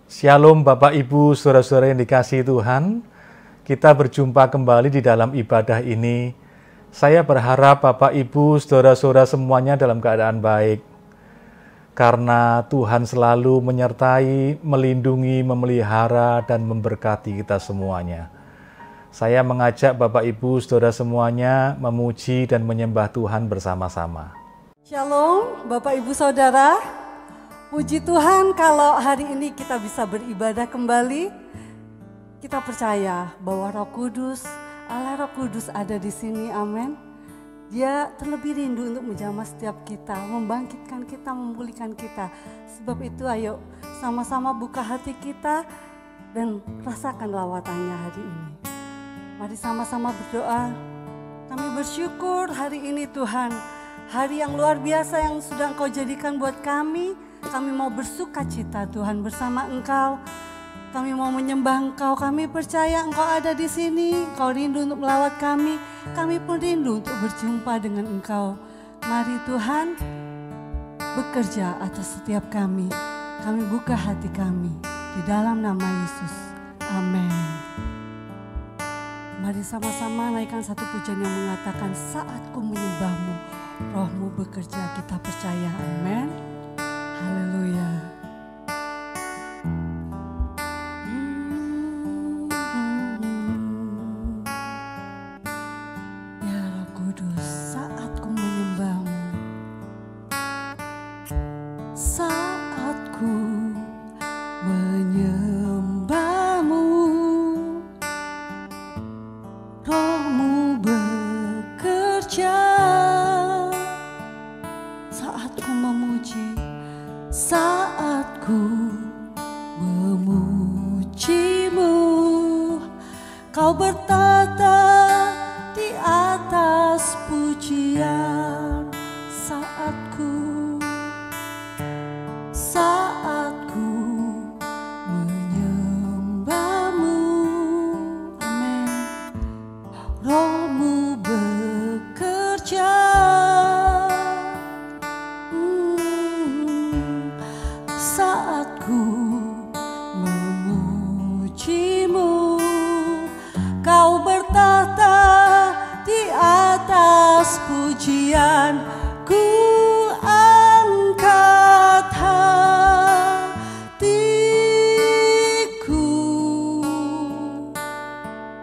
Shalom Bapak Ibu, saudara-saudara yang dikasihi Tuhan. Kita berjumpa kembali di dalam ibadah ini. Saya berharap Bapak Ibu, saudara-saudara semuanya dalam keadaan baik. Karena Tuhan selalu menyertai, melindungi, memelihara, dan memberkati kita semuanya. Saya mengajak Bapak Ibu, saudara semuanya memuji dan menyembah Tuhan bersama-sama. Shalom Bapak Ibu Saudara. Puji Tuhan kalau hari ini kita bisa beribadah kembali. Kita percaya bahwa Roh Kudus, Allah Roh Kudus ada di sini, amin. Dia terlebih rindu untuk menjamah setiap kita, membangkitkan kita, memulihkan kita. Sebab itu ayo sama-sama buka hati kita dan rasakan lawatannya hari ini. Mari sama-sama berdoa. Kami bersyukur hari ini Tuhan, hari yang luar biasa yang sudah Engkau jadikan buat kami. Kami mau bersuka cita Tuhan bersama Engkau. Kami mau menyembah Engkau. Kami percaya Engkau ada di sini. Engkau rindu untuk melawat kami. Kami pun rindu untuk berjumpa dengan Engkau. Mari Tuhan bekerja atas setiap kami. Kami buka hati kami di dalam nama Yesus. Amin. Mari sama-sama naikkan satu pujian yang mengatakan saatku menyembahmu, rohmu bekerja, kita percaya. Amin. Haleluya. Ya Roh Kudus, saatku menyembahmu, saatku menyembahmu, rohmu bekerja, saatku memuji, saatku memujimu, kau bertata di atas pujian. Saatku menyembahmu, amin. Rohmu bekerja, saatku memujimu, kau bertahta di atas pujian. Ku angkat hatiku,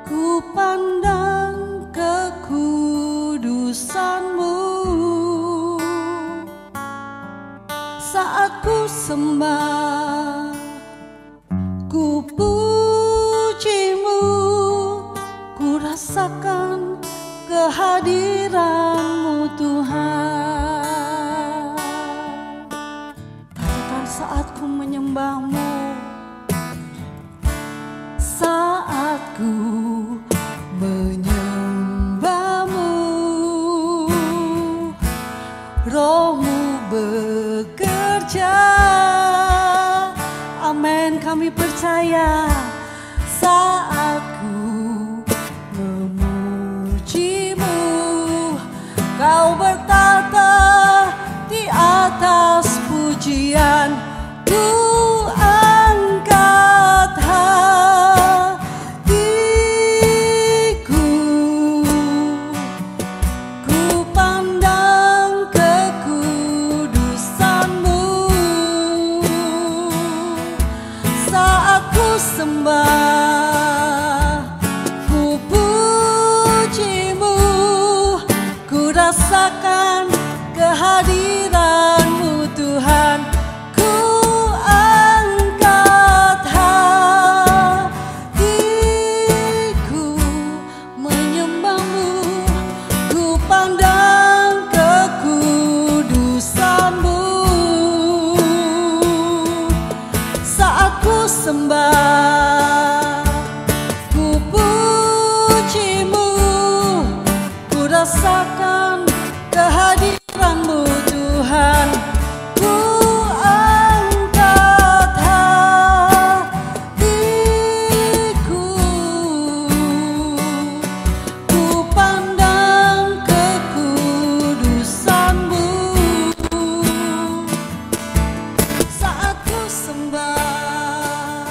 ku pandang kekudusanmu, saat ku sembah, ku pujimu, ku rasakan kehadiranmu Tuhan. Katakan saatku menyembahmu, saatku menyembahmu, rohmu bekerja, amin. Kami percaya saatku memujimu, kau bertata di atas pujian. Ku angkat hatiku, ku pandang kekudusanmu, saat ku sembah, ku pujimu, ku rasakan kehadiranmu Tuhan. Ku angkat hatiku, menyembahmu, ku pandang kekudusanmu, saat ku sembah, ku pujimu, ku rasakan kehadiranmu Tuhan. Ku angkat hatiku, ku pandang kekudusanmu, saat ku sembah,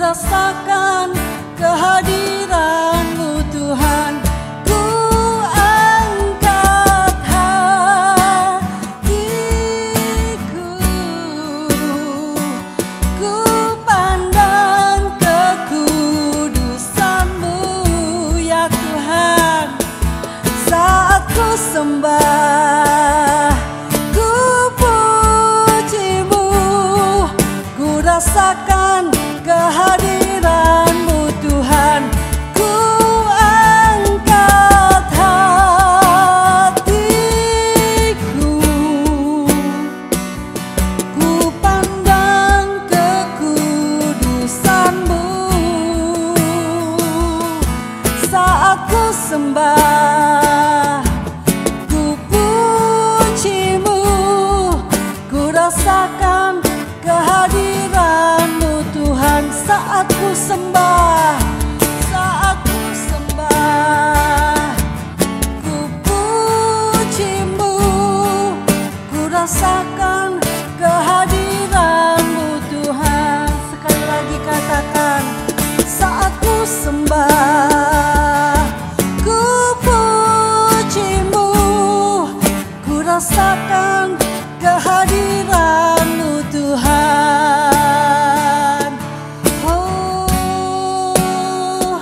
rasakan kehadiran-Mu Tuhan. Ku angkat hatiku, ku pandang kekudusan-Mu ya Tuhan. Saat ku sembah, ku puji-Mu, ku rasakan kehadiran-Mu Tuhan. Ku angkat hatiku, ku pandang kekudusan-Mu. Saat ku sembah, ku puji-Mu, ku rasakan kehadiran-Mu Tuhan. Saat ku sembah, saat ku sembah, ku puji-Mu, ku rasakan kehadiran-Mu Tuhan. Sekali lagi katakan, saat ku sembah, ku puji-Mu, ku rasakan kehadiran-Mu Tuhan. Oh,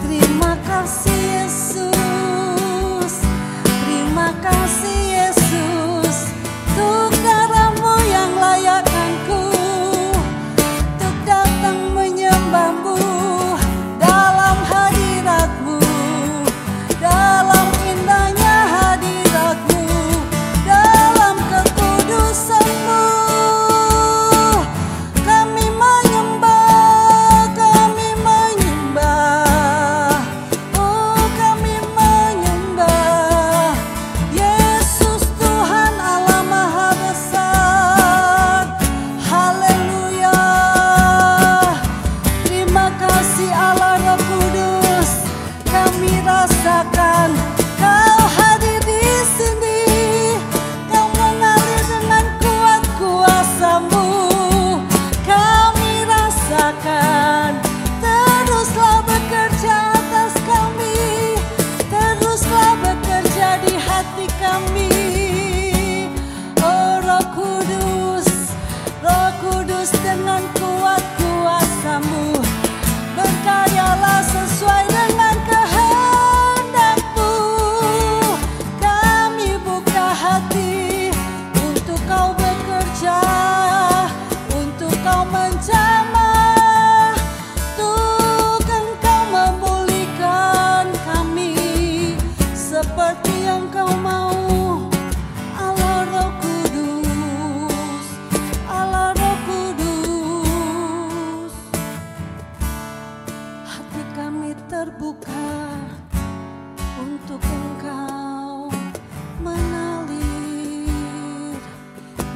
terima kasih Yesus, terima kasih Yesus, untuk darah-Mu yang layakkanku, untuk datang menyembah-Mu dalam hadirat-Mu, dalam indahnya hadirat-Mu, dalam kekudusan-Mu. Kami menyembah, kami menyembah, oh kami menyembah Yesus Tuhan Allah Maha Besar. Haleluya. Terima kasih Allah Roh Kudus, kami rasakan Kau hadir di sini. Kau mengalir dengan kuat kuasa-Mu. Kami rasakan, teruslah bekerja atas kami, teruslah bekerja di hati kami. Oh Roh Kudus dengan kuat kuasa-Mu, berkaryalah sesuai dengan kehendak-Mu. Kami buka hati untuk Kau bekerja, untuk Kau menjamah, untuk Engkau memulihkan kami seperti yang Kau mau. Allah Roh Kudus, Allah Roh Kudus, hati kami terbuka untuk Engkau mengalir,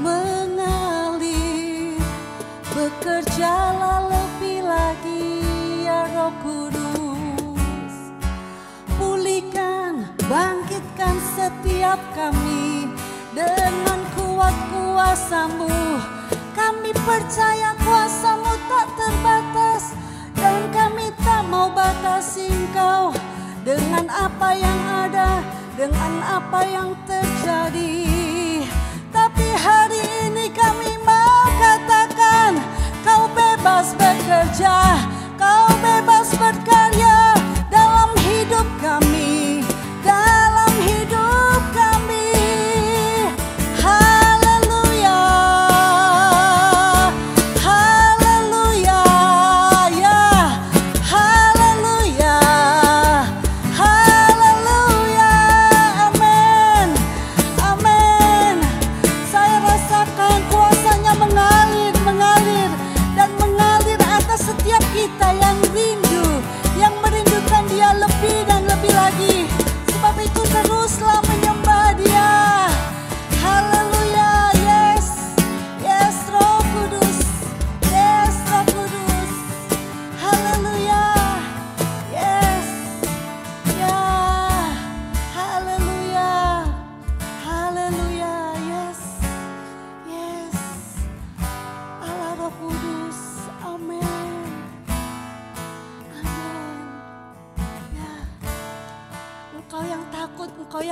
mengalir. Bekerjalah lebih lagi ya Roh Kudus. Pulihkan, bangkitkan setiap kami dengan kuat kuasa-Mu. Kami percaya kuasa-Mu tak terbatas, dan kami tak mau batasi Engkau dengan apa yang ada, dengan apa yang terjadi. Tapi hari ini kami mau katakan, Kau bebas bekerja, Kau bebas berkarya dalam hidup kami, dalam hidup kami. Haleluya, haleluya, ya, haleluya, haleluya, amin, amin. Saya rasakan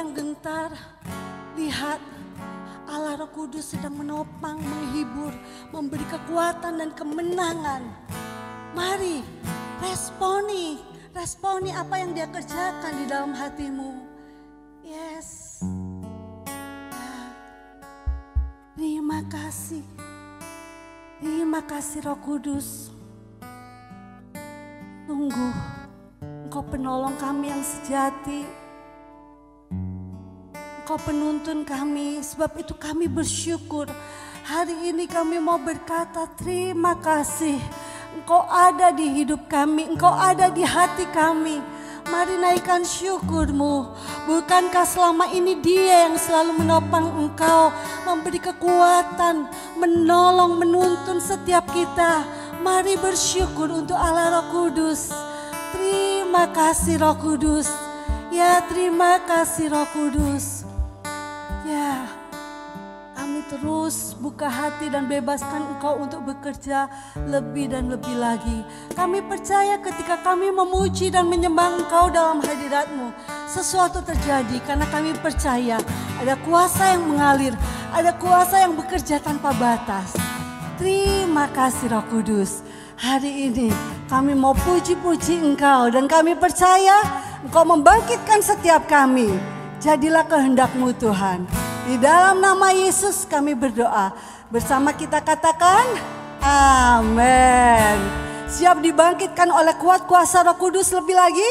yang gentar. Lihat, Allah Roh Kudus sedang menopang, menghibur, memberi kekuatan dan kemenangan. Mari, responi apa yang Dia kerjakan di dalam hatimu. Yes. Terima kasih. Terima kasih Roh Kudus. Sungguh, Engkau penolong kami yang sejati. Engkau penuntun kami, sebab itu kami bersyukur. Hari ini kami mau berkata terima kasih. Engkau ada di hidup kami, Engkau ada di hati kami. Mari naikkan syukurmu. Bukankah selama ini Dia yang selalu menopang engkau, memberi kekuatan, menolong, menuntun setiap kita. Mari bersyukur untuk Allah Roh Kudus. Terima kasih Roh Kudus. Ya, terima kasih Roh Kudus. Ya, kami terus buka hati dan bebaskan engkau untuk bekerja lebih dan lebih lagi. Kami percaya ketika kami memuji dan menyembah engkau dalam hadirat-Mu, sesuatu terjadi karena kami percaya ada kuasa yang mengalir, ada kuasa yang bekerja tanpa batas. Terima kasih Roh Kudus. Hari ini kami mau puji-puji engkau dan kami percaya engkau membangkitkan setiap kami. Jadilah kehendak-Mu Tuhan. Di dalam nama Yesus kami berdoa. Bersama kita katakan, amin. Siap dibangkitkan oleh kuat kuasa Roh Kudus lebih lagi?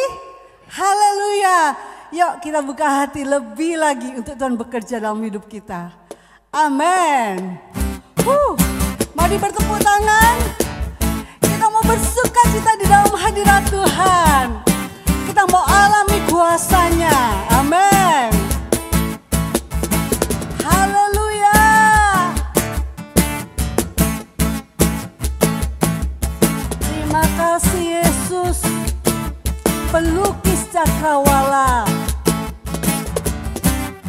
Haleluya. Yuk kita buka hati lebih lagi untuk Tuhan bekerja dalam hidup kita. Amin. Mari bertepuk tangan. Kita mau bersuka cita di dalam hadirat Tuhan. Kita mau alami kuasanya. Amin. Haleluya. Terima kasih Yesus, pelukis cakrawala.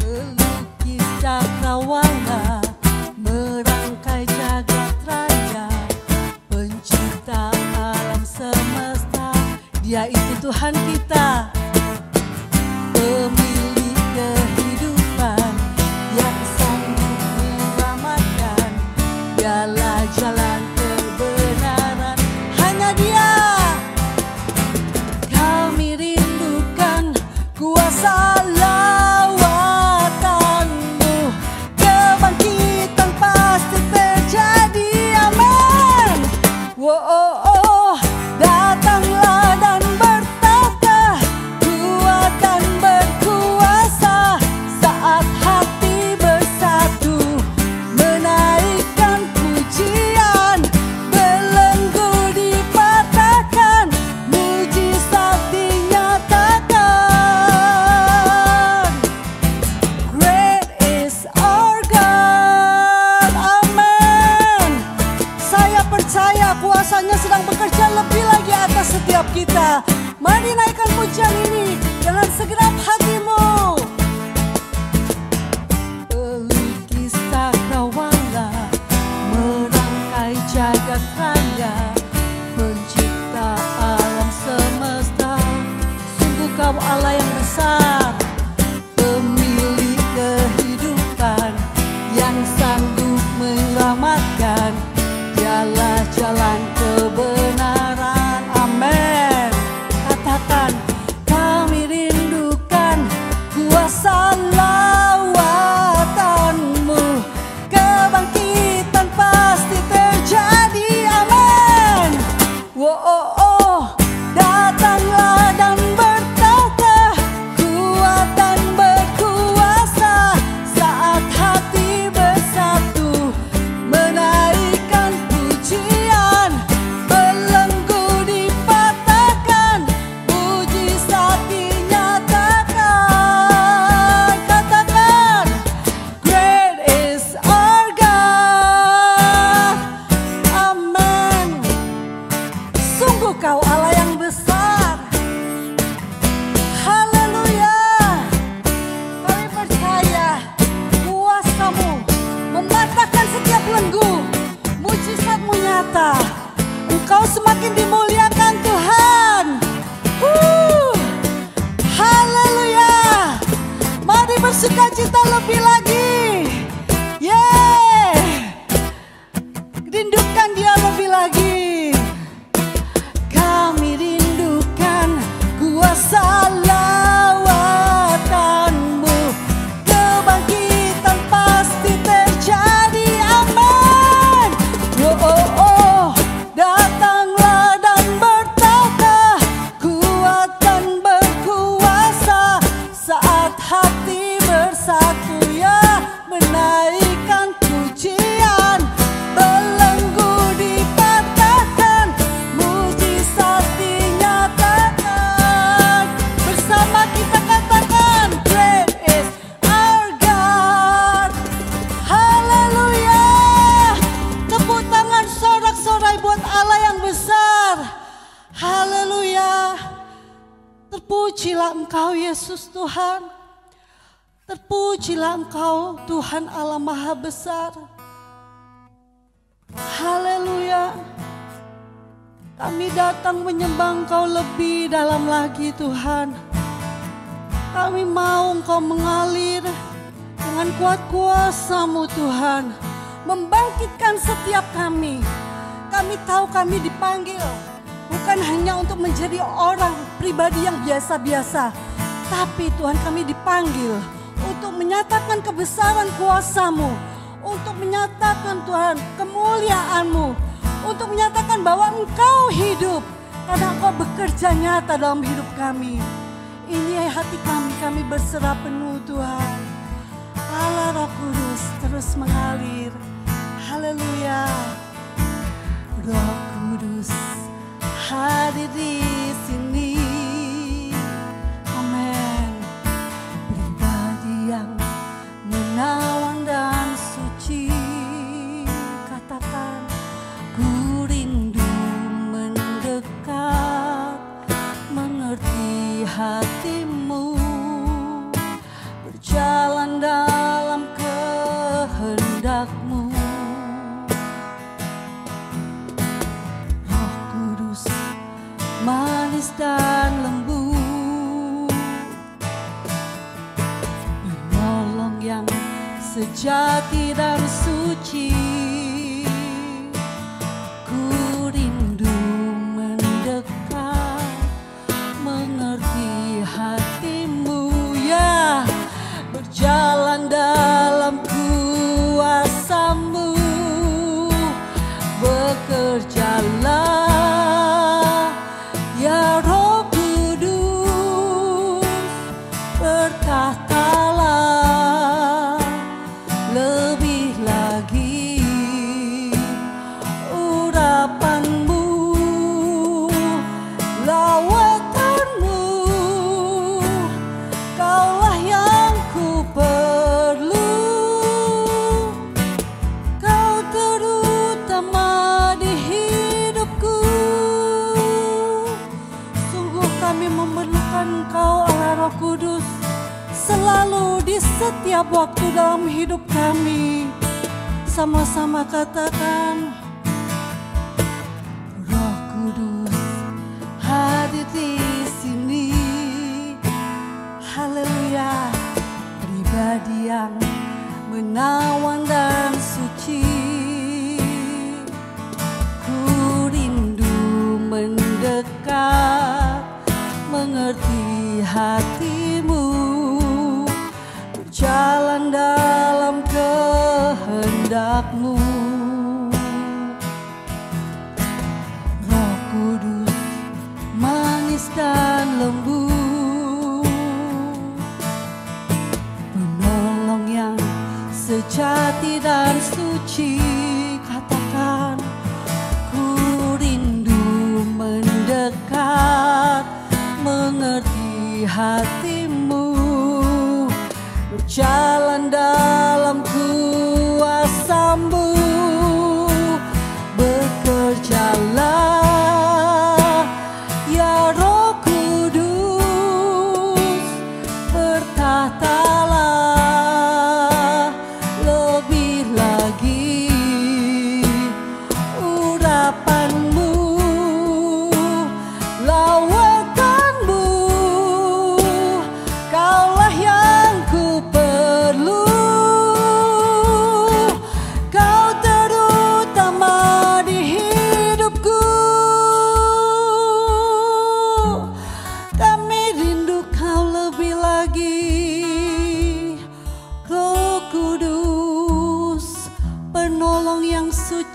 Pelukis cakrawala, merangkai jagat raya, pencipta alam semesta. Dia itu Tuhan kita, pemilik kehidupan yang sanggup menyelamatkan. Dialah jalan kebenaran, hanya Dia. Kami rindukan kuasa lawatan-Mu, kebangkitan pasti terjadi. Amin. Datanglah dan bertata, kuat dan berkuasa. Saat hati bersatu, menaikkan pujian, belenggu dipatahkan, mujizat dinyatakan. Great is our God. Amin. Saya percaya kuasanya sedang bekerja lebih lagi atas setiap kita. Mari naikkan pujian ini dengan segenap hatimu. Pelukis cakrawala, merangkai jagat raya, pencipta alam semesta. Sungguh Kau Allah yang besar, pemilik kehidupan yang sanggup menyelamatkan. Dialah jalan kebenaran. Amin. Katakan, kami rindukan kuasa lawatan-Mu, kebangkitan pasti terjadi. Amin. Datanglah dan bertata, kuat dan berkuasa. Saat hati bersatu, menaikkan pujian, belenggu dipatahkan, mujizat dinyatakan. Katakan, great is our God. Amin. Sungguh Kau Allah yang besar. Haleluya. Kami percaya kuasa-Mu mematahkan setiap belenggu, mujizat-Mu nyata. Engkau semakin dimuliakan Tuhan. Haleluya. Mari sukacita lebih lagi. Yeah, rindukan Dia lebih lagi. Kami rindukan kuasa lawatanmu, kebangkitan pasti terjadi, amin. Oh, oh, oh, datanglah dan bertata, kuat dan berkuasa, saat hati bersatu ya menaikkan pujian, belenggu dipatahkan, mujizat dinyatakan, bersama kita katakan great is our God. Haleluya. Tepuk tangan sorak-sorai buat Allah yang besar. Haleluya. Terpujilah Engkau Yesus Tuhan. Terpujilah Engkau Tuhan Allah Maha Besar. Haleluya. Kami datang menyembah Engkau lebih dalam lagi Tuhan. Kami mau Engkau mengalir dengan kuat kuasa-Mu Tuhan, membangkitkan setiap kami. Kami tahu kami dipanggil bukan hanya untuk menjadi orang pribadi yang biasa-biasa, tapi Tuhan kami dipanggil untuk menyatakan kebesaran kuasa-Mu, untuk menyatakan Tuhan kemuliaan-Mu, untuk menyatakan bahwa Engkau hidup karena Engkau bekerja nyata dalam hidup kami. Ini hati kami berserah penuh Tuhan. Allah Roh Kudus terus mengalir. Haleluya. Roh Kudus hadir di sini. Amin. Pribadi yang menawan dan suci, katakan ku rindu mendekat, mengerti hatimu, berjalan dalam kehendak-Mu. Roh Kudus manis dan lembut, menolong yang sejati dan suci. Ku rindu mendekat, mengerti hatimu ya, berjalan dalam kuasa-Mu. Bekerjalah ya Roh Kudus, bertahtalah lebih lagi, urapan-Mu, lawatan-Mu, Kaulah yang ku perlu, Kau terutama di hidupku. Sungguh kami memerlukan Engkau Allah Roh Kudus selalu di setiap waktu dalam hidup kami. Sama-sama katakan, Roh Kudus hadir di sini. Haleluya. Pribadi yang menawan dan suci, ku rindu mendekat, mengerti hatimu, berjalan dalam kehendak-Mu. Roh Kudus manis dan lembut, penolong yang sejati dan suci. Katakan ku rindu mendekat, mengerti hatimu, berjalan dalam kuasa-Mu. Bekerjalah ya Roh Kudus, bertahtalah lebih lagi, urapan-Mu, lawatan-Mu,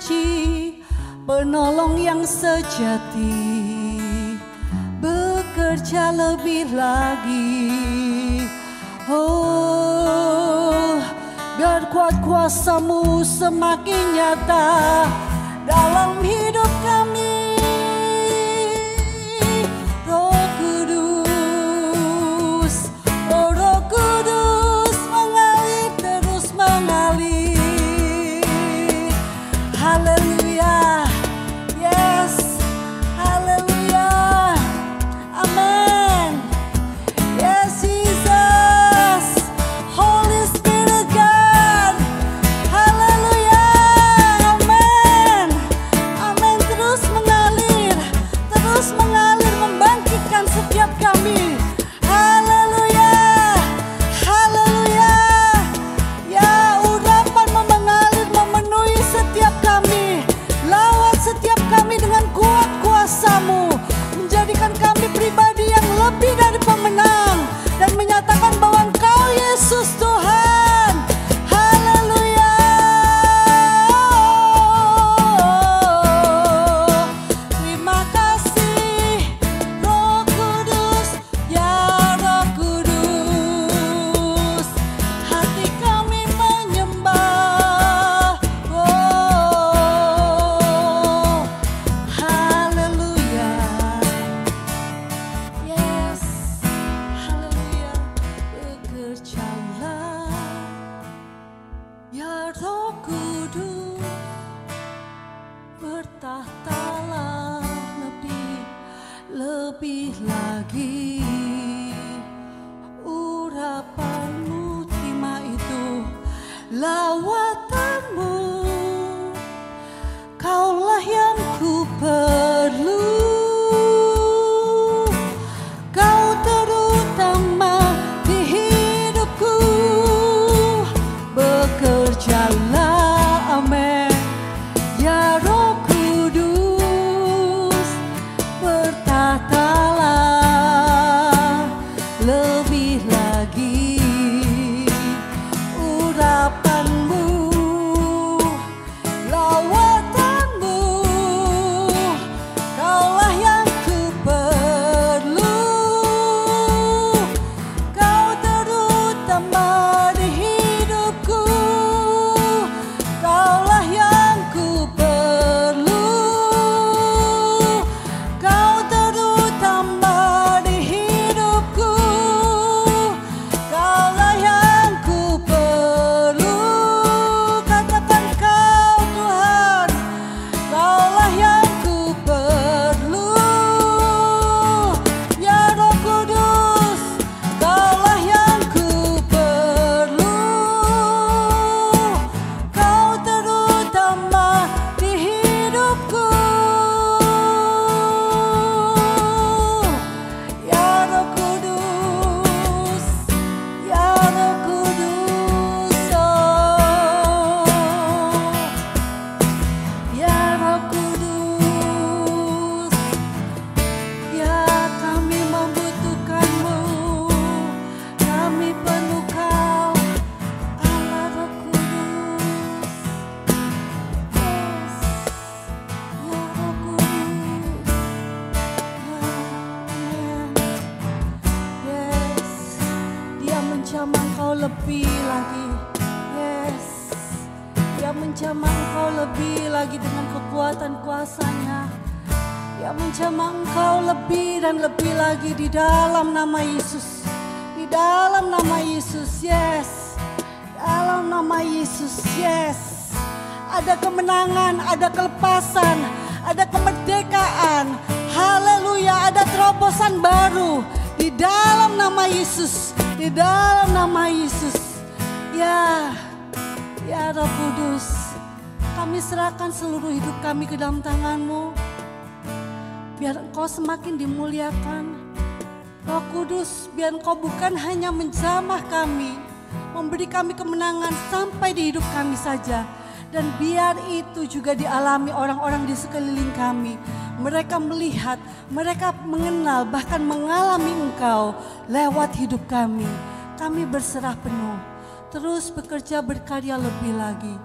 suci, penolong yang sejati, bekerja lebih lagi. Oh, biar kuat kuasa-Mu semakin nyata dalam hidup kami. Roh Kudus, oh Roh Kudus mengalir, terus mengalir. Haleluya, yes, haleluya, amen. Yes Jesus, Holy Spirit God, haleluya, amen, amen. Terus mengalir, membangkitkan setiap kami. Haleluya, haleluya. Ya, urapan mengalir memenuhi setiap kami, lawat setiap kami dengan kuat kuasa-Mu, menjadikan kami pribadi yang lebih dari pemenang dan menyatakan bahwa Engkau Yesus Tuhan. Haleluya. Terima kasih Roh Kudus, ya Roh Kudus, hati kami menyembah. Oh, haleluya. Yes, haleluya. Bekerjalah ya Roh Kudus, bertahtalah lebih lagi. Urapan-Mu terima itu, lawatan-Mu, Kaulah yang ku perlu. Kau terutama di hidupku, bekerjalah, amin. Ya Roh Kudus, bertahtalah lebih lagi. Urapan-Mu, lawatan-Mu, Kaulah yang ku perlu. Kau terutama di hidupku, Kaulah yang ku perlu. Kau terutama di hidupku, Kaulah yang ku perlu. Katakan Kau Tuhan, Kaulah yang ku perlu. Ya Roh Kudus, Kaulah yang ku perlu. Kau terutama di hidupku. Ya Roh Kudus, ya Roh Kudus, oh. Ya Roh Kudus, ya kami membutuhkan-Mu, kami perlu Kau, Allah Roh Kudus. Yes, ya Roh Kudus, ya amen. Yes, Dia menjamah Engkau lebih lagi. Yes, Dia menjamah Engkau lebih lagi dengan kekuatan kuasa-Nya. Dia menjamah Engkau lebih dan lebih lagi di dalam nama Yesus. Di dalam nama Yesus, yes. Dalam nama Yesus, yes. Ada kemenangan, ada kelepasan, ada kemerdekaan. Haleluya, ada terobosan baru di dalam nama Yesus. Di dalam nama Yesus. Ya, ya Roh Kudus, kami serahkan seluruh hidup kami ke dalam tangan-Mu. Biar Engkau semakin dimuliakan. Roh Kudus, biar Engkau bukan hanya menjamah kami, memberi kami kemenangan sampai di hidup kami saja. Dan biar itu juga dialami orang-orang di sekeliling kami. Mereka melihat, mereka mengenal, bahkan mengalami Engkau lewat hidup kami. Kami berserah penuh, terus bekerja berkarya lebih lagi.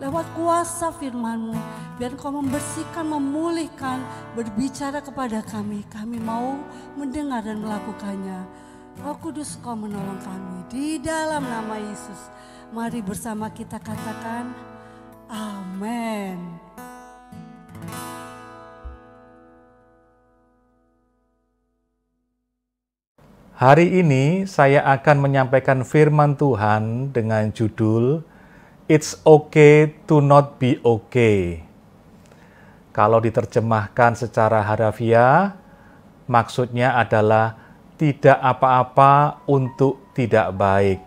lewat kuasa firman-Mu. Biar Engkau membersihkan, memulihkan, berbicara kepada kami. Kami mau mendengar dan melakukannya. Roh Kudus, Kau menolong kami. Di dalam nama Yesus, mari bersama kita katakan, amin. Hari ini saya akan menyampaikan firman Tuhan dengan judul It's okay to not be okay. Kalau diterjemahkan secara harafiah, maksudnya adalah tidak apa-apa untuk tidak baik.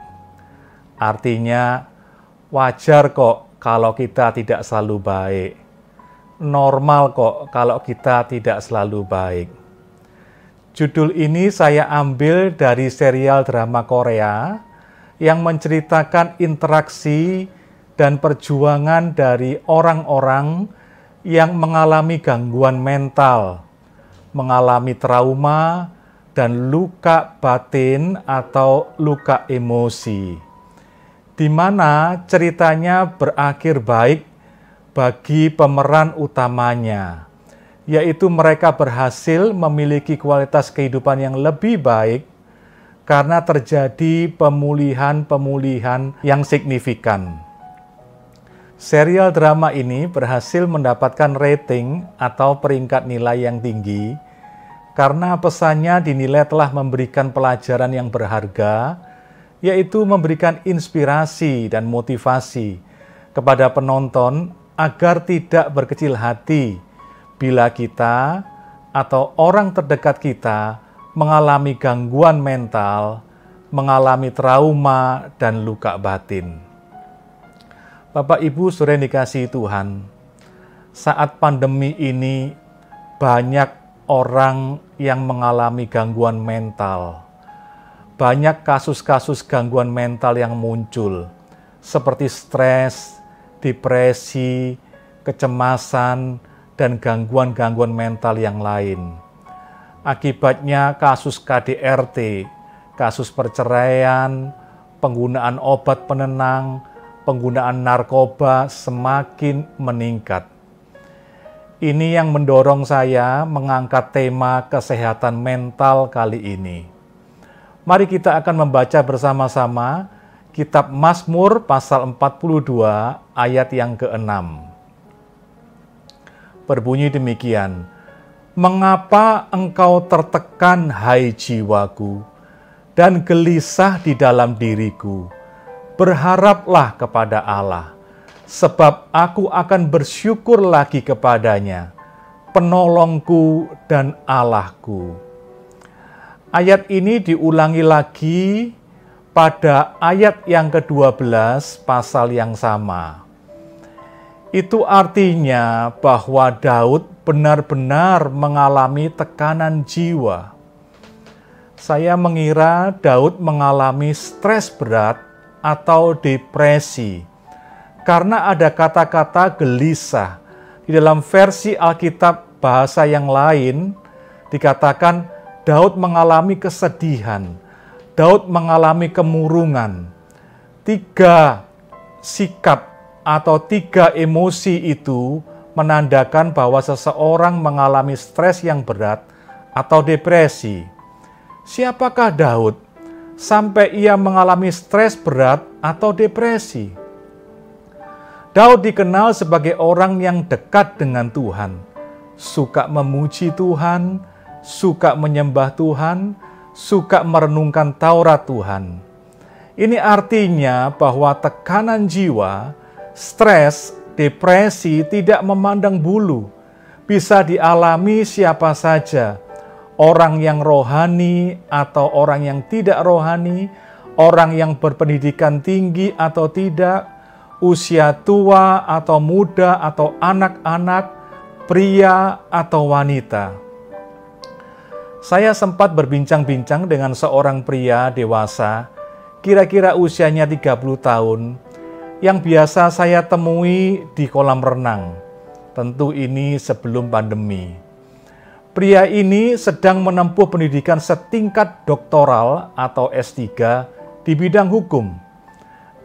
Artinya wajar kok kalau kita tidak selalu baik. Normal kok kalau kita tidak selalu baik. Judul ini saya ambil dari serial drama Korea yang menceritakan interaksi dan perjuangan dari orang-orang yang mengalami gangguan mental, mengalami trauma, dan luka batin atau luka emosi, di mana ceritanya berakhir baik bagi pemeran utamanya, yaitu mereka berhasil memiliki kualitas kehidupan yang lebih baik karena terjadi pemulihan-pemulihan yang signifikan. Serial drama ini berhasil mendapatkan rating atau peringkat nilai yang tinggi karena pesannya dinilai telah memberikan pelajaran yang berharga, yaitu memberikan inspirasi dan motivasi kepada penonton agar tidak berkecil hati bila kita atau orang terdekat kita mengalami gangguan mental, mengalami trauma dan luka batin. Bapak Ibu saudara yang dikasihi Tuhan, saat pandemi ini banyak orang yang mengalami gangguan mental. Banyak kasus-kasus gangguan mental yang muncul, seperti stres, depresi, kecemasan, dan gangguan-gangguan mental yang lain. Akibatnya kasus KDRT, kasus perceraian, penggunaan obat penenang, penggunaan narkoba semakin meningkat. Ini yang mendorong saya mengangkat tema kesehatan mental kali ini. Mari kita akan membaca bersama-sama Kitab Mazmur pasal 42 ayat yang ke-6. Berbunyi demikian, "Mengapa engkau tertekan, hai jiwaku, dan gelisah di dalam diriku? Berharaplah kepada Allah, sebab aku akan bersyukur lagi kepadanya, penolongku dan Allahku." Ayat ini diulangi lagi pada ayat yang ke-12 pasal yang sama. Itu artinya bahwa Daud benar-benar mengalami tekanan jiwa. Saya mengira Daud mengalami stres berat atau depresi, karena ada kata-kata gelisah. Di dalam versi Alkitab bahasa yang lain dikatakan Daud mengalami kesedihan, Daud mengalami kemurungan. 3 sikap atau 3 emosi itu menandakan bahwa seseorang mengalami stres yang berat atau depresi. Siapakah Daud sampai ia mengalami stres berat atau depresi? Daud dikenal sebagai orang yang dekat dengan Tuhan, suka memuji Tuhan, suka menyembah Tuhan, suka merenungkan Taurat Tuhan. Ini artinya bahwa tekanan jiwa, stres, depresi tidak memandang bulu, bisa dialami siapa saja, orang yang rohani atau orang yang tidak rohani, orang yang berpendidikan tinggi atau tidak, usia tua atau muda atau anak-anak, pria atau wanita. Saya sempat berbincang-bincang dengan seorang pria dewasa, kira-kira usianya 30 tahun, yang biasa saya temui di kolam renang. Tentu ini sebelum pandemi. Pria ini sedang menempuh pendidikan setingkat doktoral atau S3 di bidang hukum,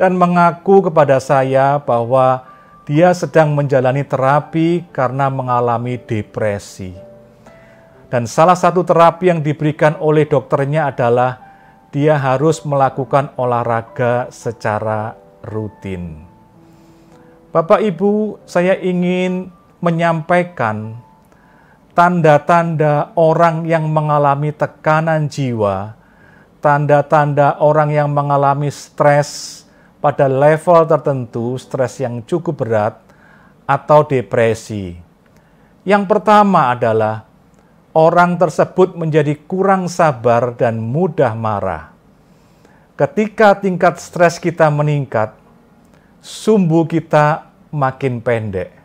dan mengaku kepada saya bahwa dia sedang menjalani terapi karena mengalami depresi. Dan salah satu terapi yang diberikan oleh dokternya adalah dia harus melakukan olahraga secara rutin. Bapak Ibu, saya ingin menyampaikan tanda-tanda orang yang mengalami tekanan jiwa, tanda-tanda orang yang mengalami stres pada level tertentu, stres yang cukup berat, atau depresi. Yang pertama adalah orang tersebut menjadi kurang sabar dan mudah marah. Ketika tingkat stres kita meningkat, sumbu kita makin pendek.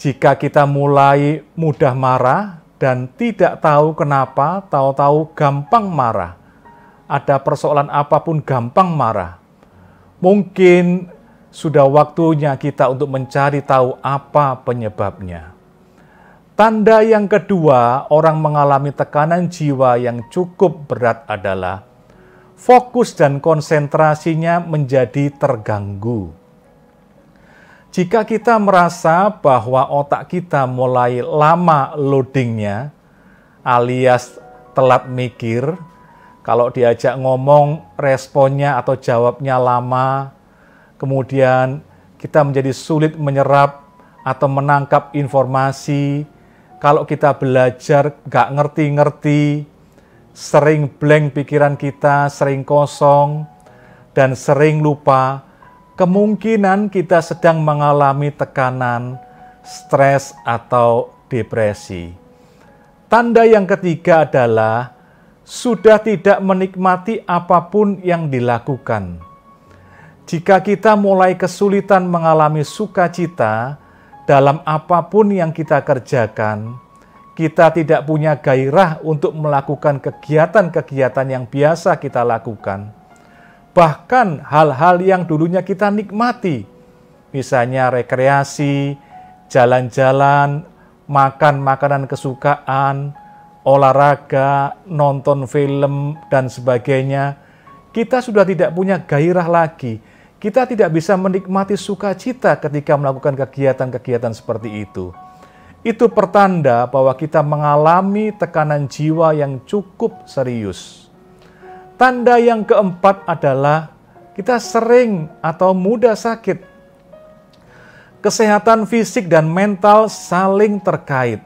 Jika kita mulai mudah marah dan tidak tahu kenapa, tahu-tahu gampang marah, ada persoalan apapun gampang marah, mungkin sudah waktunya kita untuk mencari tahu apa penyebabnya. Tanda yang kedua, orang mengalami tekanan jiwa yang cukup berat adalah fokus dan konsentrasinya menjadi terganggu. Jika kita merasa bahwa otak kita mulai lama loadingnya, alias telat mikir, kalau diajak ngomong responnya atau jawabnya lama, kemudian kita menjadi sulit menyerap atau menangkap informasi, kalau kita belajar nggak ngerti-ngerti, sering blank pikiran kita, sering kosong, dan sering lupa, kemungkinan kita sedang mengalami tekanan, stres, atau depresi. Tanda yang ketiga adalah sudah tidak menikmati apapun yang dilakukan. Jika kita mulai kesulitan mengalami sukacita dalam apapun yang kita kerjakan, kita tidak punya gairah untuk melakukan kegiatan-kegiatan yang biasa kita lakukan. Bahkan hal-hal yang dulunya kita nikmati, misalnya rekreasi, jalan-jalan, makan makanan kesukaan, olahraga, nonton film, dan sebagainya, kita sudah tidak punya gairah lagi. Kita tidak bisa menikmati sukacita ketika melakukan kegiatan-kegiatan seperti itu. Itu pertanda bahwa kita mengalami tekanan jiwa yang cukup serius. Tanda yang keempat adalah kita sering atau mudah sakit. Kesehatan fisik dan mental saling terkait.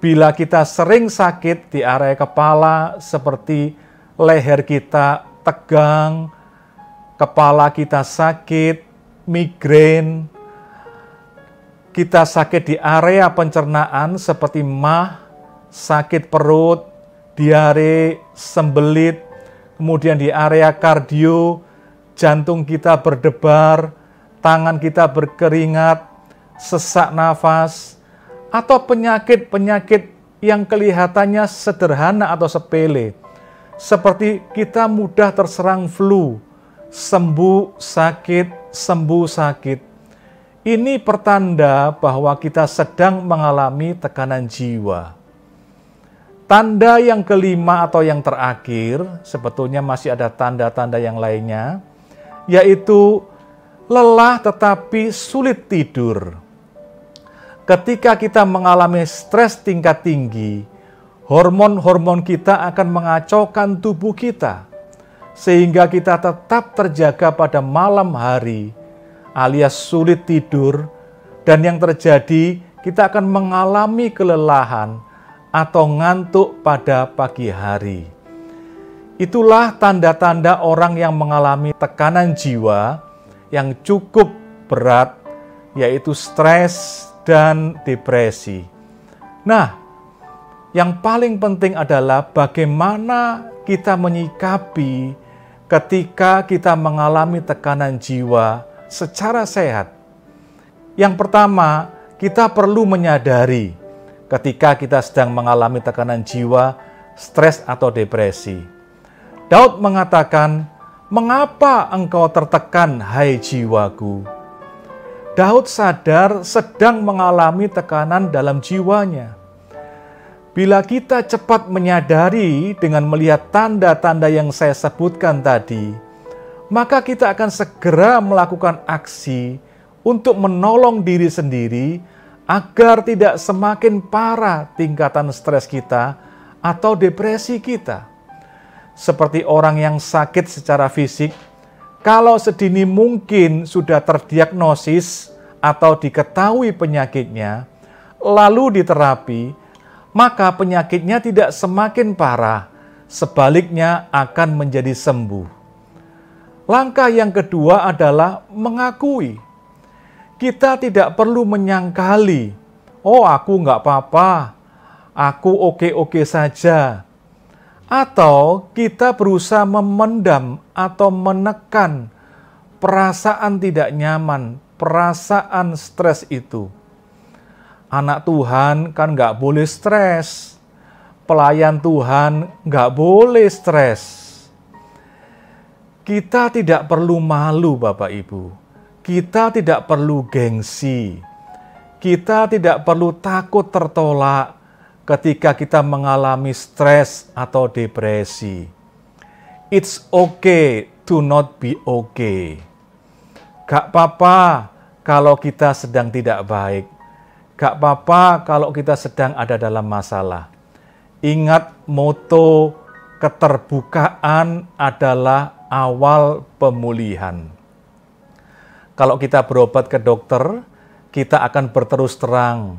Bila kita sering sakit di area kepala seperti leher kita tegang, kepala kita sakit, migrain, kita sakit di area pencernaan seperti mah, sakit perut, diare, sembelit, kemudian di area kardio, jantung kita berdebar, tangan kita berkeringat, sesak nafas, atau penyakit-penyakit yang kelihatannya sederhana atau sepele, seperti kita mudah terserang flu, sembuh sakit. Ini pertanda bahwa kita sedang mengalami tekanan jiwa. Tanda yang kelima atau yang terakhir, sebetulnya masih ada tanda-tanda yang lainnya, yaitu lelah tetapi sulit tidur. Ketika kita mengalami stres tingkat tinggi, hormon-hormon kita akan mengacaukan tubuh kita, sehingga kita tetap terjaga pada malam hari, alias sulit tidur, dan yang terjadi kita akan mengalami kelelahan atau ngantuk pada pagi hari. Itulah tanda-tanda orang yang mengalami tekanan jiwa yang cukup berat, yaitu stres dan depresi. Nah, yang paling penting adalah bagaimana kita menyikapi ketika kita mengalami tekanan jiwa secara sehat. Yang pertama, kita perlu menyadari ketika kita sedang mengalami tekanan jiwa, stres atau depresi. Daud mengatakan, "Mengapa engkau tertekan, hai jiwaku?" Daud sadar sedang mengalami tekanan dalam jiwanya. Bila kita cepat menyadari dengan melihat tanda-tanda yang saya sebutkan tadi, maka kita akan segera melakukan aksi untuk menolong diri sendiri agar tidak semakin parah tingkatan stres kita atau depresi kita. Seperti orang yang sakit secara fisik, kalau sedini mungkin sudah terdiagnosis atau diketahui penyakitnya, lalu diterapi, maka penyakitnya tidak semakin parah, sebaliknya akan menjadi sembuh. Langkah yang kedua adalah mengakui. Kita tidak perlu menyangkali, oh aku nggak apa-apa, aku oke-oke saja. Atau kita berusaha memendam atau menekan perasaan tidak nyaman, perasaan stres itu. Anak Tuhan kan nggak boleh stres. Pelayan Tuhan nggak boleh stres. Kita tidak perlu malu, Bapak Ibu. Kita tidak perlu gengsi. Kita tidak perlu takut tertolak ketika kita mengalami stres atau depresi. It's okay to not be okay. Gak apa-apa kalau kita sedang tidak baik. Gak apa-apa kalau kita sedang ada dalam masalah. Ingat, moto keterbukaan adalah awal pemulihan. Kalau kita berobat ke dokter, kita akan berterus terang,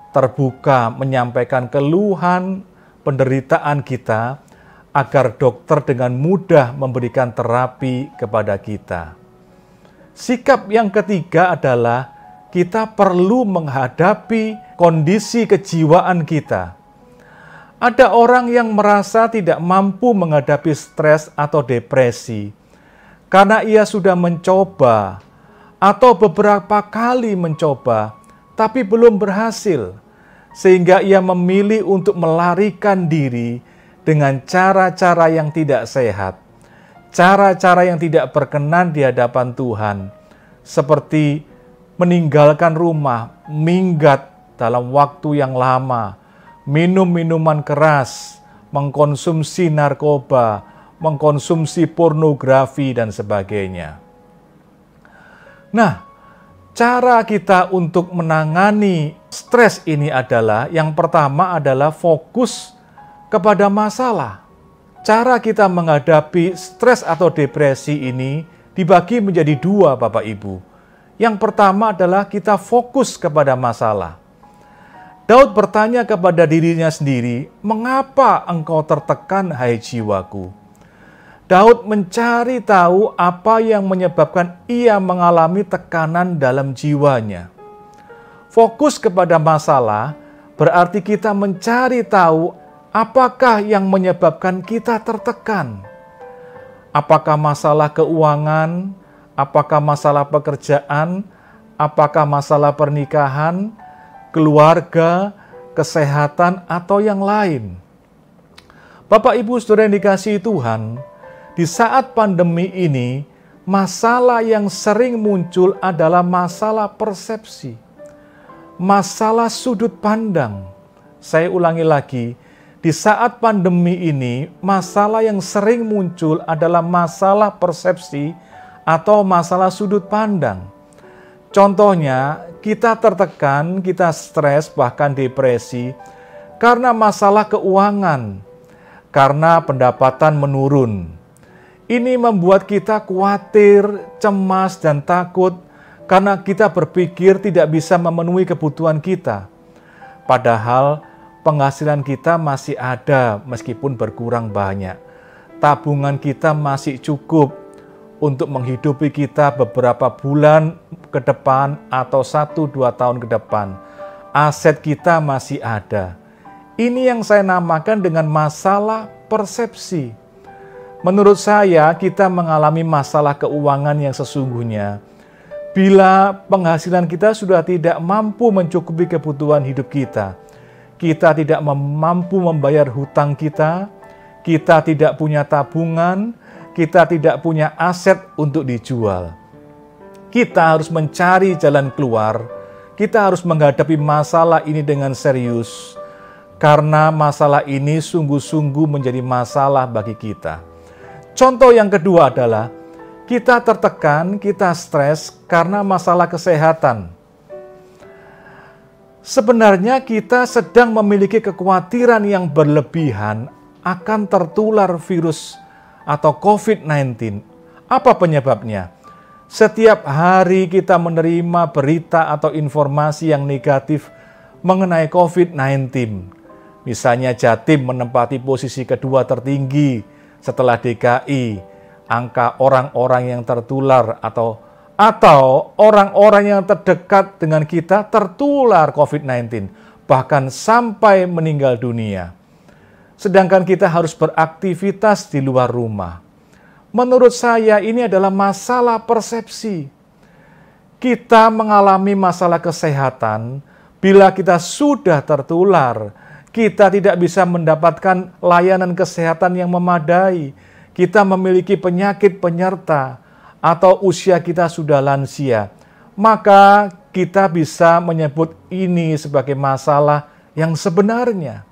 terbuka menyampaikan keluhan, penderitaan kita, agar dokter dengan mudah memberikan terapi kepada kita. Sikap yang ketiga adalah kita perlu menghadapi kondisi kejiwaan kita. Ada orang yang merasa tidak mampu menghadapi stres atau depresi karena ia sudah mencoba atau beberapa kali mencoba, tapi belum berhasil, sehingga ia memilih untuk melarikan diri dengan cara-cara yang tidak sehat, cara-cara yang tidak berkenan di hadapan Tuhan, seperti meninggalkan rumah, minggat dalam waktu yang lama, minum minuman keras, mengkonsumsi narkoba, mengkonsumsi pornografi, dan sebagainya. Nah, cara kita untuk menangani stres ini adalah, yang pertama adalah fokus kepada masalah. Cara kita menghadapi stres atau depresi ini dibagi menjadi dua, Bapak Ibu. Yang pertama adalah kita fokus kepada masalah. Daud bertanya kepada dirinya sendiri, "Mengapa engkau tertekan, hai jiwaku?" Daud mencari tahu apa yang menyebabkan ia mengalami tekanan dalam jiwanya. Fokus kepada masalah berarti kita mencari tahu apakah yang menyebabkan kita tertekan. Apakah masalah keuangan, apakah masalah pekerjaan, apakah masalah pernikahan, keluarga, kesehatan, atau yang lain. Bapak, Ibu, Saudara yang dikasihi Tuhan, di saat pandemi ini, masalah yang sering muncul adalah masalah persepsi, masalah sudut pandang. Saya ulangi lagi, di saat pandemi ini, masalah yang sering muncul adalah masalah persepsi atau masalah sudut pandang. Contohnya, kita tertekan, kita stres, bahkan depresi karena masalah keuangan, karena pendapatan menurun. Ini membuat kita khawatir, cemas, dan takut karena kita berpikir tidak bisa memenuhi kebutuhan kita. Padahal penghasilan kita masih ada meskipun berkurang banyak. Tabungan kita masih cukup untuk menghidupi kita beberapa bulan ke depan atau 1-2 tahun ke depan. Aset kita masih ada. Ini yang saya namakan dengan masalah persepsi. Menurut saya, kita mengalami masalah keuangan yang sesungguhnya bila penghasilan kita sudah tidak mampu mencukupi kebutuhan hidup kita. Kita tidak mampu membayar hutang kita tidak punya tabungan, kita tidak punya aset untuk dijual. Kita harus mencari jalan keluar, kita harus menghadapi masalah ini dengan serius, karena masalah ini sungguh-sungguh menjadi masalah bagi kita. Contoh yang kedua adalah, Kita tertekan, kita stres karena masalah kesehatan. Sebenarnya kita sedang memiliki kekhawatiran yang berlebihan akan tertular virus atau COVID-19. Apa penyebabnya? Setiap hari kita menerima berita atau informasi yang negatif mengenai COVID-19. Misalnya Jatim menempati posisi kedua tertinggi setelah DKI. Angka orang-orang yang tertular atau orang-orang yang terdekat dengan kita tertular COVID-19, bahkan sampai meninggal dunia. Sedangkan kita harus beraktivitas di luar rumah. Menurut saya ini adalah masalah persepsi. Kita mengalami masalah kesehatan bila kita sudah tertular. Kita tidak bisa mendapatkan layanan kesehatan yang memadai. Kita memiliki penyakit penyerta atau usia kita sudah lansia, maka kita bisa menyebut ini sebagai masalah yang sebenarnya.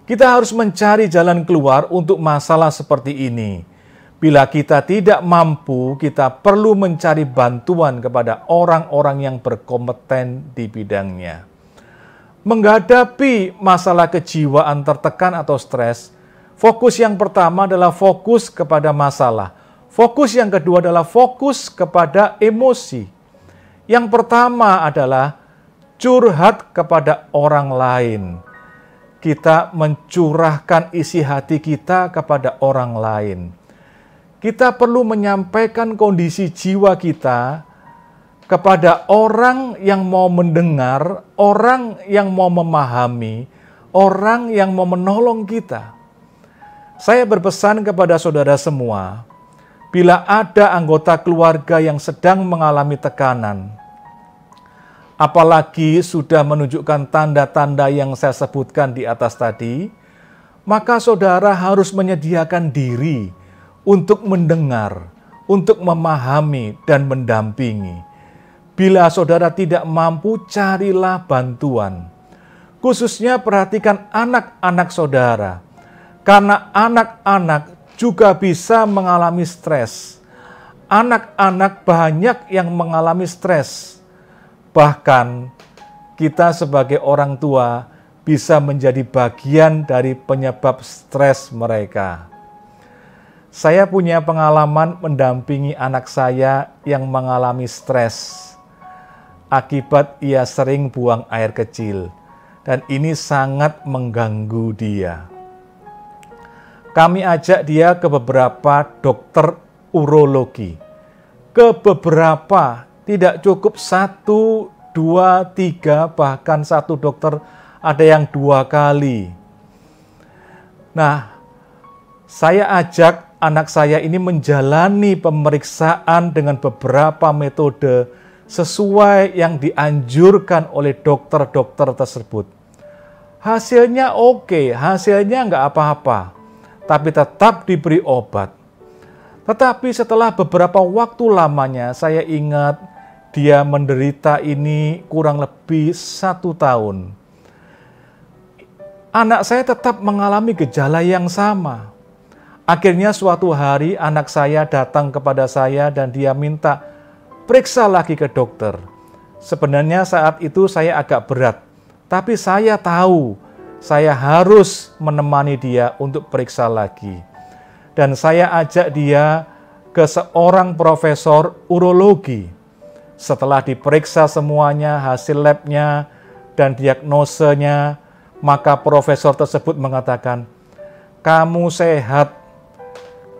Kita harus mencari jalan keluar untuk masalah seperti ini. Bila kita tidak mampu, kita perlu mencari bantuan kepada orang-orang yang berkompeten di bidangnya. Menghadapi masalah kejiwaan tertekan atau stres, fokus yang pertama adalah fokus kepada masalah. Fokus yang kedua adalah fokus kepada emosi. Yang pertama adalah curhat kepada orang lain. Kita mencurahkan isi hati kita kepada orang lain. Kita perlu menyampaikan kondisi jiwa kita kepada orang yang mau mendengar, orang yang mau memahami, orang yang mau menolong kita. Saya berpesan kepada saudara semua, bila ada anggota keluarga yang sedang mengalami tekanan, apalagi sudah menunjukkan tanda-tanda yang saya sebutkan di atas tadi, maka saudara harus menyediakan diri untuk mendengar, untuk memahami dan mendampingi. Bila saudara tidak mampu, carilah bantuan. Khususnya perhatikan anak-anak saudara. Karena anak-anak juga bisa mengalami stres. Anak-anak banyak yang mengalami stres. Bahkan kita sebagai orang tua bisa menjadi bagian dari penyebab stres mereka. Saya punya pengalaman mendampingi anak saya yang mengalami stres akibat ia sering buang air kecil. Dan ini sangat mengganggu dia. Kami ajak dia ke beberapa dokter urologi. Ke beberapa, tidak cukup 1, 2, 3, bahkan 1 dokter ada yang 2 kali. Nah, saya ajak anak saya ini menjalani pemeriksaan dengan beberapa metode sesuai yang dianjurkan oleh dokter-dokter tersebut. Hasilnya oke, hasilnya nggak apa-apa, tapi tetap diberi obat. Tetapi setelah beberapa waktu lamanya, saya ingat dia menderita ini kurang lebih 1 tahun. Anak saya tetap mengalami gejala yang sama. Akhirnya suatu hari anak saya datang kepada saya dan dia minta periksa lagi ke dokter. Sebenarnya saat itu saya agak berat, tapi saya tahu saya harus menemani dia untuk periksa lagi. Dan saya ajak dia ke seorang profesor urologi. Setelah diperiksa semuanya, hasil labnya dan diagnosenya, maka profesor tersebut mengatakan, "Kamu sehat,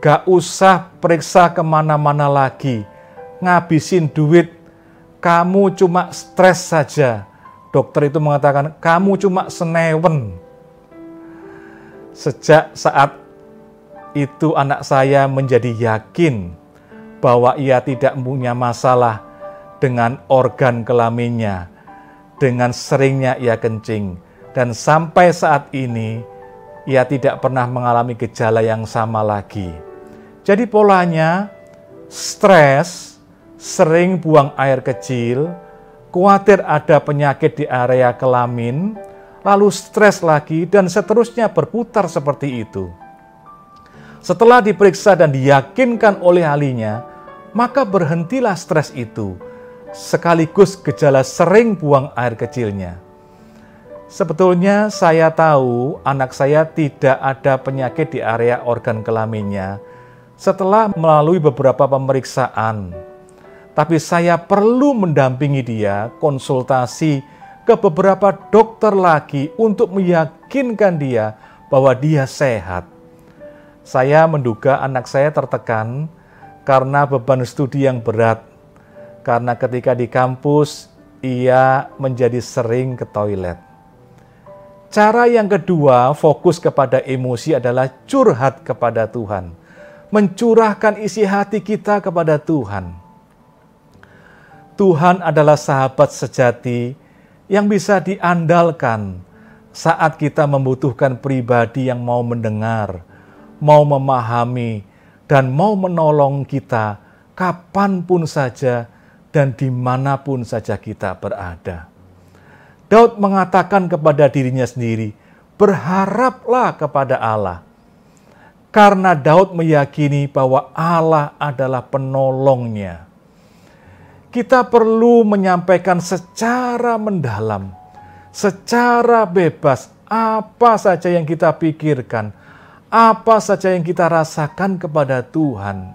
gak usah periksa kemana-mana lagi, ngabisin duit, kamu cuma stres saja." Dokter itu mengatakan, "Kamu cuma senewen." Sejak saat itu anak saya menjadi yakin bahwa ia tidak punya masalah dengan organ kelaminnya, dengan seringnya ia kencing. Dan sampai saat ini, ia tidak pernah mengalami gejala yang sama lagi. Jadi polanya, stres, sering buang air kecil, khawatir ada penyakit di area kelamin, lalu stres lagi, dan seterusnya berputar seperti itu. Setelah diperiksa dan diyakinkan oleh ahlinya, maka berhentilah stres itu, sekaligus gejala sering buang air kecilnya. Sebetulnya saya tahu anak saya tidak ada penyakit di area organ kelaminnya setelah melalui beberapa pemeriksaan. Tapi saya perlu mendampingi dia konsultasi ke beberapa dokter lagi untuk meyakinkan dia bahwa dia sehat. Saya menduga anak saya tertekan karena beban studi yang berat. Karena ketika di kampus, ia menjadi sering ke toilet. Cara yang kedua, fokus kepada emosi adalah curhat kepada Tuhan. Mencurahkan isi hati kita kepada Tuhan. Tuhan adalah sahabat sejati yang bisa diandalkan saat kita membutuhkan pribadi yang mau mendengar, mau memahami, dan mau menolong kita kapanpun saja dan dimanapun saja kita berada. Daud mengatakan kepada dirinya sendiri, berharaplah kepada Allah. Karena Daud meyakini bahwa Allah adalah penolongnya. Kita perlu menyampaikan secara mendalam, secara bebas, apa saja yang kita pikirkan, apa saja yang kita rasakan kepada Tuhan.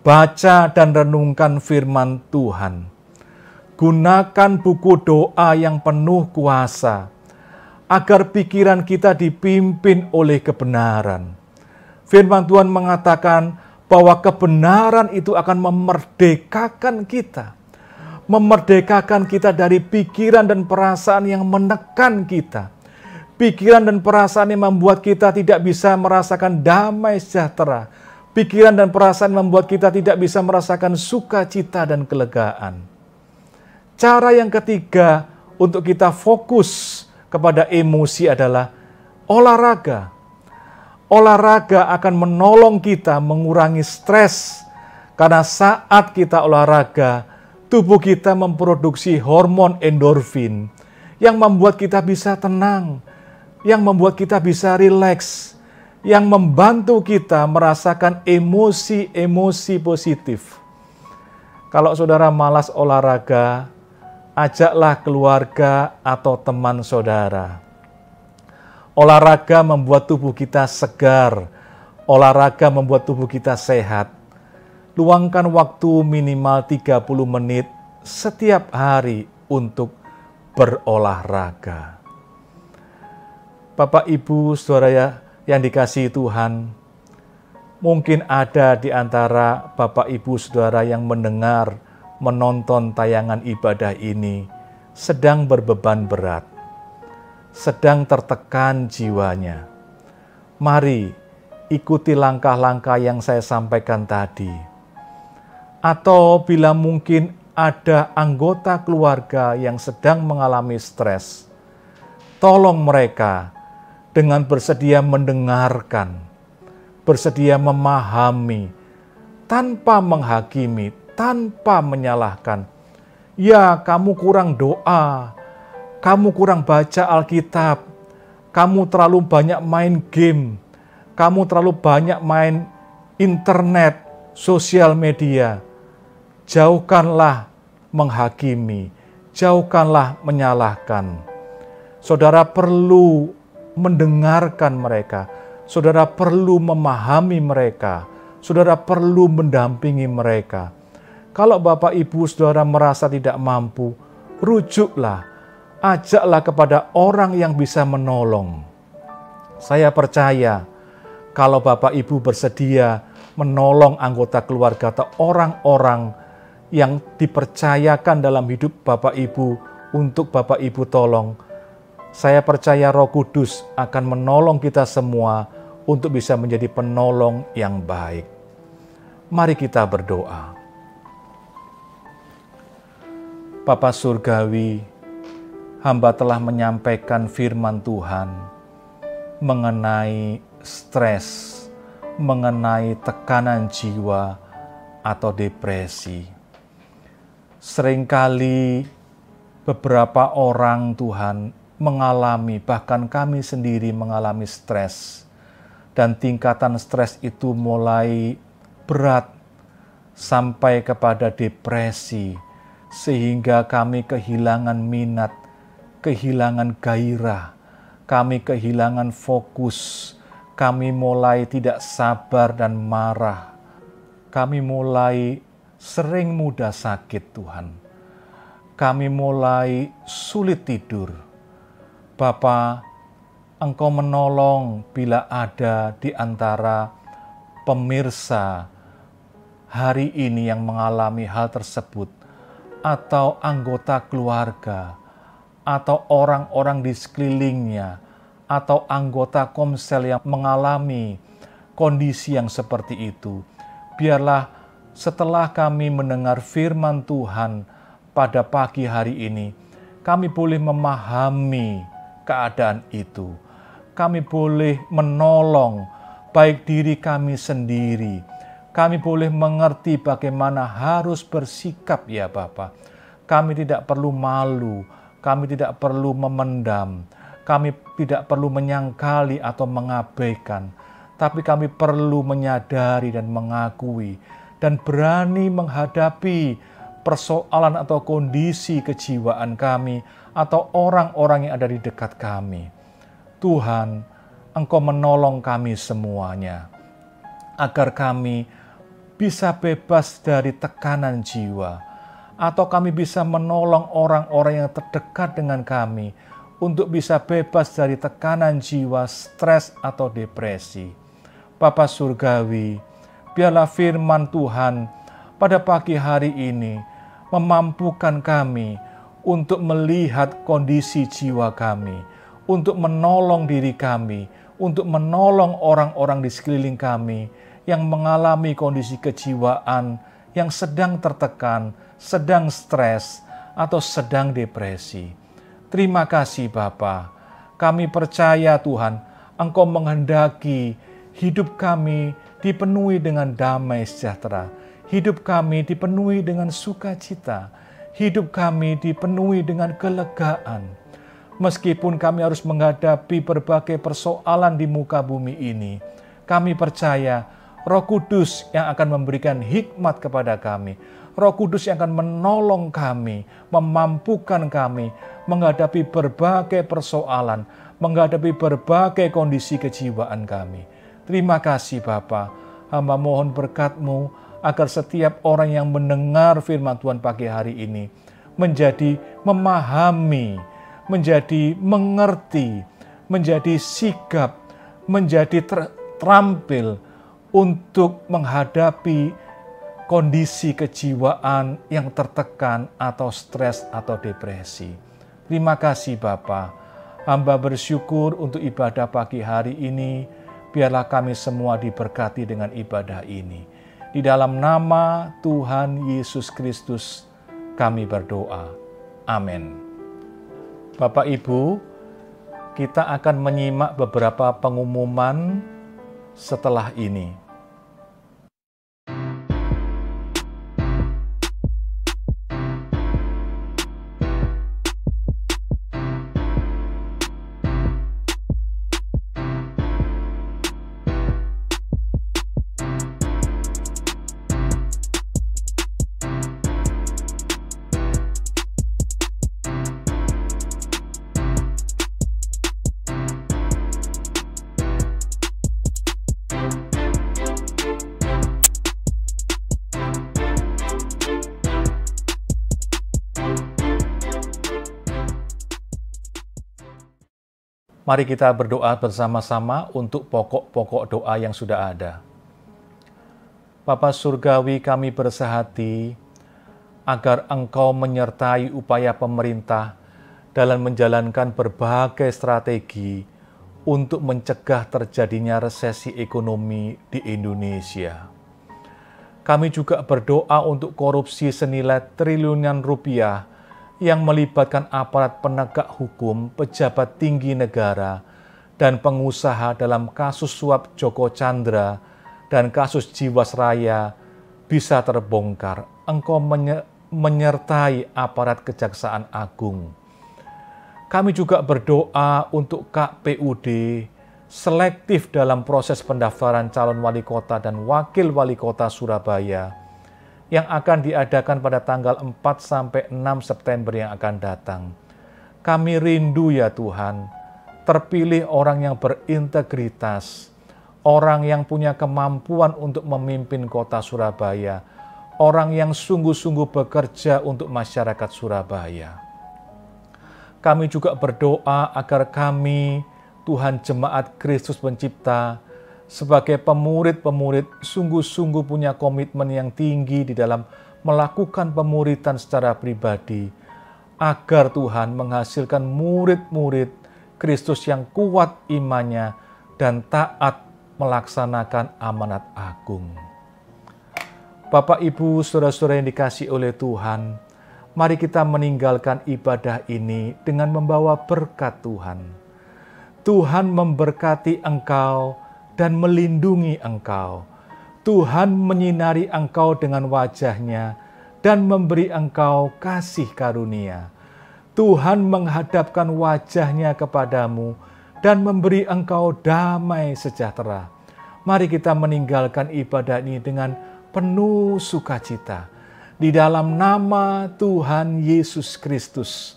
Baca dan renungkan firman Tuhan. Gunakan buku doa yang penuh kuasa, agar pikiran kita dipimpin oleh kebenaran. Firman Tuhan mengatakan bahwa kebenaran itu akan memerdekakan kita. Memerdekakan kita dari pikiran dan perasaan yang menekan kita. Pikiran dan perasaan yang membuat kita tidak bisa merasakan damai sejahtera. Pikiran dan perasaan membuat kita tidak bisa merasakan sukacita dan kelegaan. Cara yang ketiga untuk kita fokus kepada emosi adalah olahraga. Olahraga akan menolong kita mengurangi stres. Karena saat kita olahraga, tubuh kita memproduksi hormon endorfin yang membuat kita bisa tenang, yang membuat kita bisa rileks, yang membantu kita merasakan emosi-emosi positif. Kalau saudara malas olahraga, ajaklah keluarga atau teman saudara. Olahraga membuat tubuh kita segar, olahraga membuat tubuh kita sehat. Luangkan waktu minimal 30 menit setiap hari untuk berolahraga. Bapak, Ibu, saudara yang dikasihi Tuhan, mungkin ada di antara Bapak, Ibu, saudara yang mendengar, menonton tayangan ibadah ini, sedang berbeban berat, sedang tertekan jiwanya. Mari ikuti langkah-langkah yang saya sampaikan tadi. Atau bila mungkin ada anggota keluarga yang sedang mengalami stres, tolong mereka dengan bersedia mendengarkan, bersedia memahami, tanpa menghakimi, tanpa menyalahkan. Ya, kamu kurang doa, kamu kurang baca Alkitab, kamu terlalu banyak main game, kamu terlalu banyak main internet, sosial media. Jauhkanlah menghakimi, jauhkanlah menyalahkan. Saudara perlu mendengarkan mereka, saudara perlu memahami mereka, saudara perlu mendampingi mereka. Kalau Bapak, Ibu, saudara merasa tidak mampu, rujuklah, ajaklah kepada orang yang bisa menolong. Saya percaya kalau Bapak, Ibu bersedia menolong anggota keluarga atau orang-orang yang dipercayakan dalam hidup Bapak, Ibu untuk Bapak, Ibu tolong, saya percaya Roh Kudus akan menolong kita semua untuk bisa menjadi penolong yang baik. Mari kita berdoa. Bapa Surgawi, hamba telah menyampaikan firman Tuhan mengenai stres, mengenai tekanan jiwa atau depresi. Seringkali beberapa orang Tuhan mengalami, bahkan kami sendiri mengalami stres. dan tingkatan stres itu mulai berat sampai kepada depresi, sehingga kami kehilangan minat, kehilangan gairah, kami kehilangan fokus, kami mulai tidak sabar dan marah, kami mulai sering mudah sakit Tuhan, kami mulai sulit tidur. Bapa, Engkau menolong bila ada di antara pemirsa hari ini yang mengalami hal tersebut, atau anggota keluarga, atau orang-orang di sekelilingnya, atau anggota komsel yang mengalami kondisi yang seperti itu. Biarlah setelah kami mendengar firman Tuhan pada pagi hari ini, kami boleh memahami keadaan itu. Kami boleh menolong baik diri kami sendiri. Kami boleh mengerti bagaimana harus bersikap ya Bapa. Kami tidak perlu malu, kami tidak perlu memendam, kami tidak perlu menyangkali atau mengabaikan, tapi kami perlu menyadari dan mengakui dan berani menghadapi persoalan atau kondisi kejiwaan kami atau orang-orang yang ada di dekat kami. Tuhan, Engkau menolong kami semuanya agar kami bisa bebas dari tekanan jiwa, atau kami bisa menolong orang-orang yang terdekat dengan kami untuk bisa bebas dari tekanan jiwa, stres, atau depresi. Bapa Surgawi, biarlah firman Tuhan pada pagi hari ini memampukan kami untuk melihat kondisi jiwa kami, untuk menolong diri kami, untuk menolong orang-orang di sekeliling kami yang mengalami kondisi kejiwaan yang sedang tertekan, sedang stres, atau sedang depresi. Terima kasih Bapa. Kami percaya Tuhan, Engkau menghendaki hidup kami dipenuhi dengan damai sejahtera. Hidup kami dipenuhi dengan sukacita. Hidup kami dipenuhi dengan kelegaan. Meskipun kami harus menghadapi berbagai persoalan di muka bumi ini, kami percaya Roh Kudus yang akan memberikan hikmat kepada kami. Roh Kudus yang akan menolong kami, memampukan kami menghadapi berbagai persoalan, menghadapi berbagai kondisi kejiwaan kami. Terima kasih Bapa. Hamba mohon berkat-Mu agar setiap orang yang mendengar firman Tuhan pagi hari ini menjadi memahami, menjadi mengerti, menjadi sigap, menjadi terampil untuk menghadapi kondisi kejiwaan yang tertekan atau stres atau depresi. Terima kasih Bapa. Hamba bersyukur untuk ibadah pagi hari ini. Biarlah kami semua diberkati dengan ibadah ini. Di dalam nama Tuhan Yesus Kristus kami berdoa. Amin. Bapak Ibu, kita akan menyimak beberapa pengumuman setelah ini. Mari kita berdoa bersama-sama untuk pokok-pokok doa yang sudah ada. Bapa Surgawi, kami bersehati agar Engkau menyertai upaya pemerintah dalam menjalankan berbagai strategi untuk mencegah terjadinya resesi ekonomi di Indonesia. Kami juga berdoa untuk korupsi senilai triliunan rupiah yang melibatkan aparat penegak hukum, pejabat tinggi negara, dan pengusaha dalam kasus suap Joko Chandra dan kasus Jiwasraya bisa terbongkar. Engkau menyertai aparat Kejaksaan Agung. Kami juga berdoa untuk KPUD selektif dalam proses pendaftaran calon wali kota dan wakil wali kota Surabaya yang akan diadakan pada tanggal 4 sampai 6 September yang akan datang. Kami rindu ya Tuhan, terpilih orang yang berintegritas, orang yang punya kemampuan untuk memimpin kota Surabaya, orang yang sungguh-sungguh bekerja untuk masyarakat Surabaya. Kami juga berdoa agar kami, Tuhan Jemaat Kristus Pencipta, sebagai pemurid-pemurid sungguh-sungguh punya komitmen yang tinggi di dalam melakukan pemuridan secara pribadi, agar Tuhan menghasilkan murid-murid Kristus yang kuat imannya dan taat melaksanakan amanat agung. Bapak, Ibu, saudara-saudara yang dikasihi oleh Tuhan, mari kita meninggalkan ibadah ini dengan membawa berkat Tuhan. Tuhan memberkati engkau dan melindungi engkau. Tuhan menyinari engkau dengan wajah-Nya dan memberi engkau kasih karunia. Tuhan menghadapkan wajah-Nya kepadamu dan memberi engkau damai sejahtera. Mari kita meninggalkan ibadah ini dengan penuh sukacita. Di dalam nama Tuhan Yesus Kristus,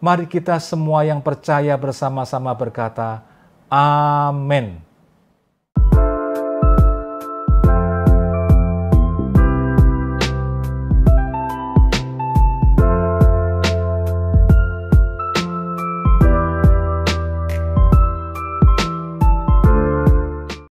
mari kita semua yang percaya bersama-sama berkata, Amin.